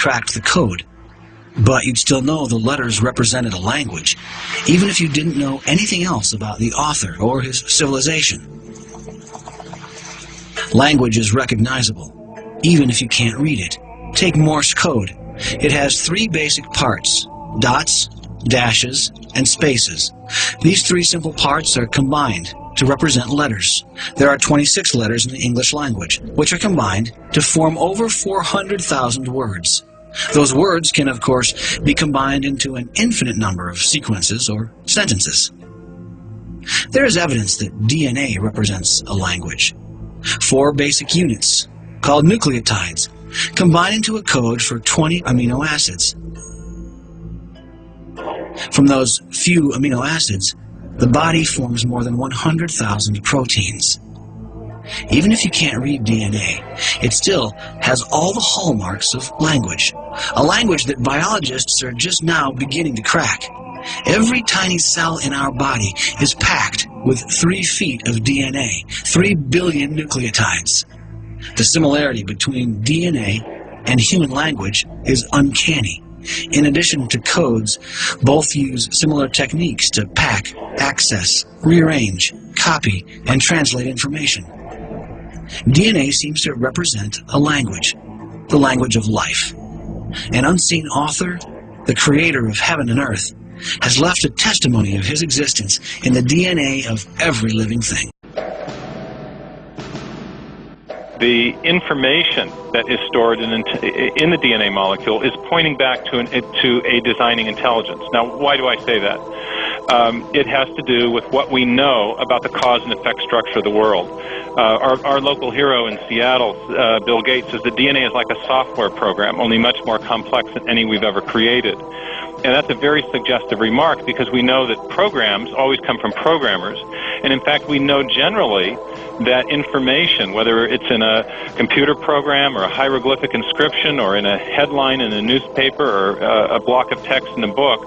cracked the code, but you'd still know the letters represented a language, even if you didn't know anything else about the author or his civilization. Language is recognizable, even if you can't read it. Take Morse code. It has three basic parts: dots, dashes, and spaces. These three simple parts are combined to represent letters. There are 26 letters in the English language, which are combined to form over 400,000 words. Those words can, of course, be combined into an infinite number of sequences or sentences. There is evidence that DNA represents a language. 4 basic units, called nucleotides, combine into a code for 20 amino acids. From those few amino acids, the body forms more than 100,000 proteins. Even if you can't read DNA, it still has all the hallmarks of language, a language that biologists are just now beginning to crack. Every tiny cell in our body is packed with 3 feet of DNA, 3 billion nucleotides. The similarity between DNA and human language is uncanny. In addition to codes, both use similar techniques to pack, access, rearrange, copy, and translate information. DNA seems to represent a language, the language of life. An unseen author, the creator of heaven and earth, has left a testimony of his existence in the DNA of every living thing. The information that is stored in the DNA molecule is pointing back to a designing intelligence. Now, why do I say that? It has to do with what we know about the cause and effect structure of the world. Our local hero in Seattle, Bill Gates, says that DNA is like a software program, only much more complex than any we've ever created. And that's a very suggestive remark, because we know that programs always come from programmers. And in fact, we know generally that information, whether it's in a computer program or a hieroglyphic inscription or in a headline in a newspaper or a block of text in a book,